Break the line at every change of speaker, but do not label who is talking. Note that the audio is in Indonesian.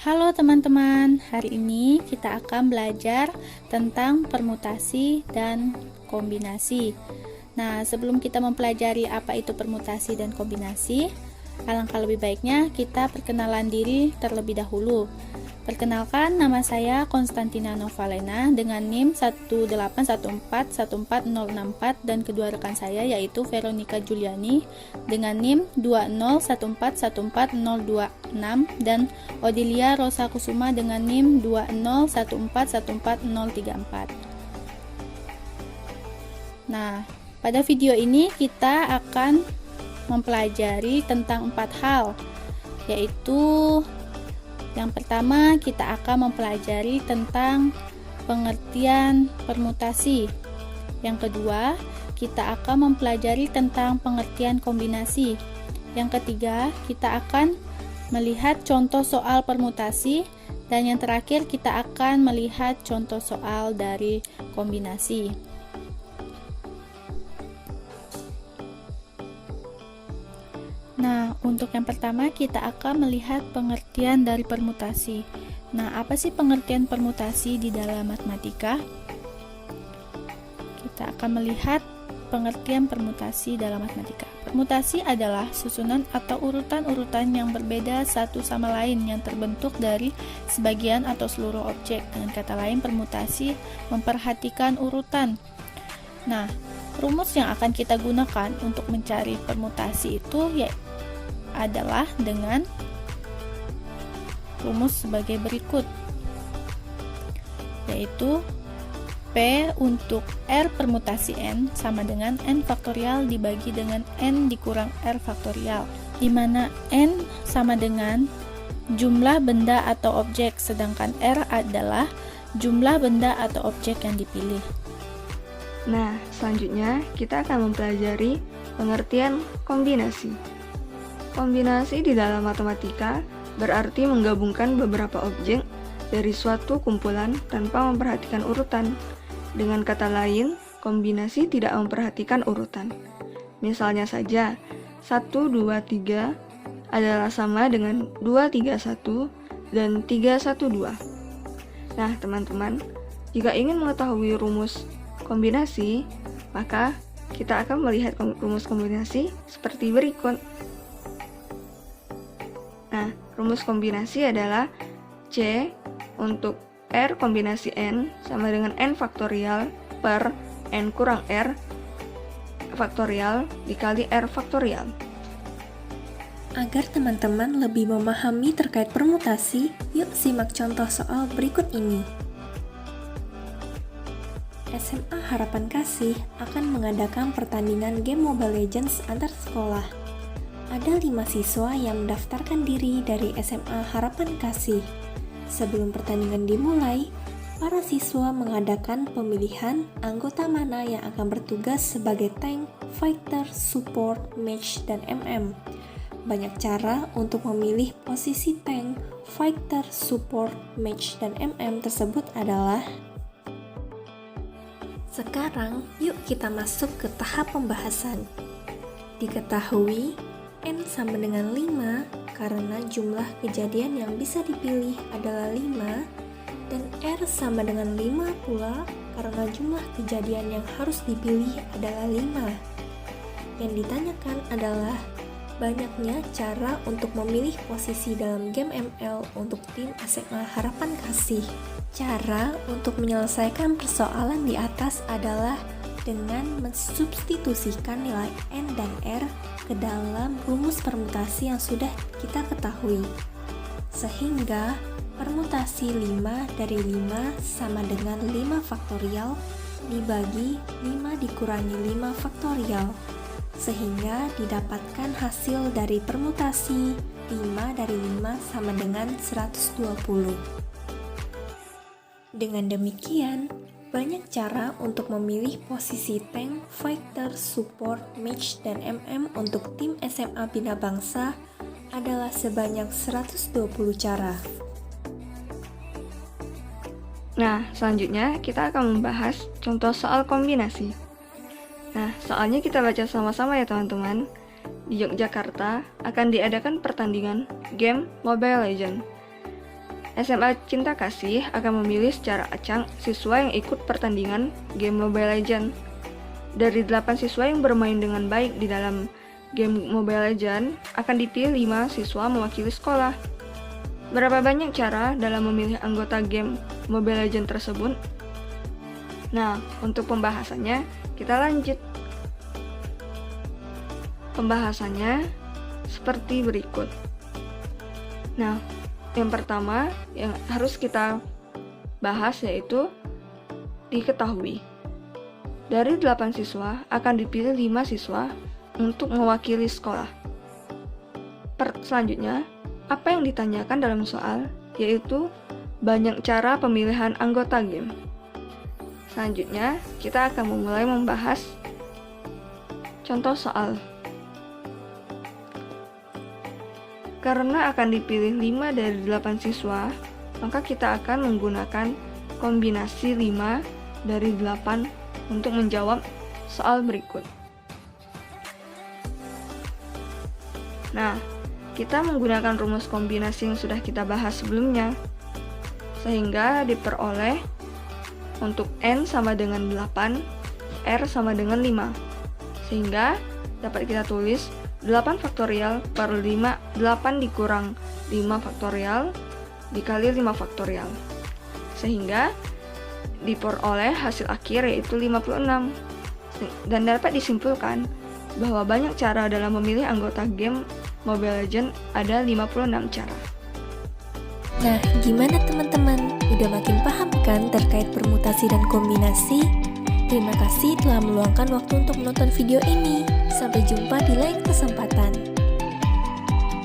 Halo teman-teman, hari ini kita akan belajar tentang permutasi dan kombinasi. Nah, sebelum kita mempelajari apa itu permutasi dan kombinasi, alangkah lebih baiknya kita perkenalan diri terlebih dahulu. Perkenalkan, nama saya Konstantina Novalena dengan NIM 181414064 dan kedua rekan saya yaitu Veronica Juliani dengan NIM 201414026 dan Odilia Rosa Kusuma dengan NIM 201141434. Nah, pada video ini kita akan mempelajari tentang 4 hal, yaitu yang pertama, kita akan mempelajari tentang pengertian permutasi. Yang kedua, kita akan mempelajari tentang pengertian kombinasi. Yang ketiga, kita akan melihat contoh soal permutasi. Dan yang terakhir, kita akan melihat contoh soal dari kombinasi. Nah, untuk yang pertama kita akan melihat pengertian dari permutasi. Nah, apa sih pengertian permutasi di dalam matematika? Kita akan melihat pengertian permutasi dalam matematika. Permutasi adalah susunan atau urutan-urutan yang berbeda satu sama lain yang terbentuk dari sebagian atau seluruh objek. Dengan kata lain, permutasi memperhatikan urutan. Nah, rumus yang akan kita gunakan untuk mencari permutasi itu adalah dengan rumus sebagai berikut, yaitu P untuk R permutasi N sama dengan N faktorial dibagi dengan N dikurang R faktorial, di mana N sama dengan jumlah benda atau objek, sedangkan R adalah jumlah benda atau objek yang dipilih.
Nah, selanjutnya kita akan mempelajari pengertian kombinasi. Kombinasi di dalam matematika berarti menggabungkan beberapa objek dari suatu kumpulan tanpa memperhatikan urutan. Dengan kata lain, kombinasi tidak memperhatikan urutan. Misalnya saja, 1, 2, 3 adalah sama dengan 2, 3, 1 dan 3, 1, 2. Nah, teman-teman, jika ingin mengetahui rumus kombinasi, maka kita akan melihat rumus kombinasi seperti berikut. Nah, rumus kombinasi adalah C untuk R kombinasi N sama dengan N faktorial per N kurang R faktorial dikali R faktorial.
Agar teman-teman lebih memahami terkait permutasi, yuk simak contoh soal berikut ini. SMA Harapan Kasih akan mengadakan pertandingan game Mobile Legends antar sekolah. Ada 5 siswa yang mendaftarkan diri dari SMA Harapan Kasih. Sebelum pertandingan dimulai, para siswa mengadakan pemilihan anggota mana yang akan bertugas sebagai tank, fighter, support, mage, dan MM. Banyak cara untuk memilih posisi tank, fighter, support, mage, dan MM tersebut adalah. Sekarang, yuk kita masuk ke tahap pembahasan. Diketahui, N sama dengan 5 karena jumlah kejadian yang bisa dipilih adalah 5, dan R sama dengan 5 pula karena jumlah kejadian yang harus dipilih adalah 5. Yang ditanyakan adalah banyaknya cara untuk memilih posisi dalam game ML untuk tim SMA Harapan Kasih. Cara untuk menyelesaikan persoalan di atas adalah dengan mensubstitusikan nilai N dan R ke dalam rumus permutasi yang sudah kita ketahui. Sehingga permutasi 5 dari 5 sama dengan 5 faktorial dibagi 5 dikurangi 5 faktorial. Sehingga didapatkan hasil dari permutasi 5 dari 5 sama dengan 120. Dengan demikian, banyak cara untuk memilih posisi tank, fighter, support, mage, dan MM untuk tim SMA Bina Bangsa adalah sebanyak 120 cara.
Nah, selanjutnya kita akan membahas contoh soal kombinasi. Nah, soalnya kita baca sama-sama ya teman-teman. Di Yogyakarta akan diadakan pertandingan game Mobile Legends. SMA Cinta Kasih akan memilih secara acak siswa yang ikut pertandingan game Mobile Legends. Dari 8 siswa yang bermain dengan baik di dalam game Mobile Legends, akan dipilih 5 siswa mewakili sekolah. Berapa banyak cara dalam memilih anggota game Mobile Legends tersebut? Nah, untuk pembahasannya, kita lanjut. Pembahasannya seperti berikut. Nah, yang pertama yang harus kita bahas yaitu diketahui. Dari 8 siswa akan dipilih 5 siswa untuk mewakili sekolah. Selanjutnya, apa yang ditanyakan dalam soal yaitu banyak cara pemilihan anggota game. Selanjutnya, kita akan memulai membahas contoh soal. Karena akan dipilih 5 dari 8 siswa, maka kita akan menggunakan kombinasi 5 dari 8 untuk menjawab soal berikut. Nah, kita menggunakan rumus kombinasi yang sudah kita bahas sebelumnya, sehingga diperoleh untuk N sama dengan 8, R sama dengan 5, sehingga dapat kita tulis 8 faktorial per 5, 8 dikurang 5 faktorial dikali 5 faktorial, sehingga diperoleh hasil akhir yaitu 56. Dan dapat disimpulkan bahwa banyak cara dalam memilih anggota game Mobile Legends, ada 56 cara.
Nah, gimana teman-teman? Udah makin paham kan terkait permutasi dan kombinasi? Terima kasih telah meluangkan waktu untuk menonton video ini. Sampai jumpa di lain kesempatan.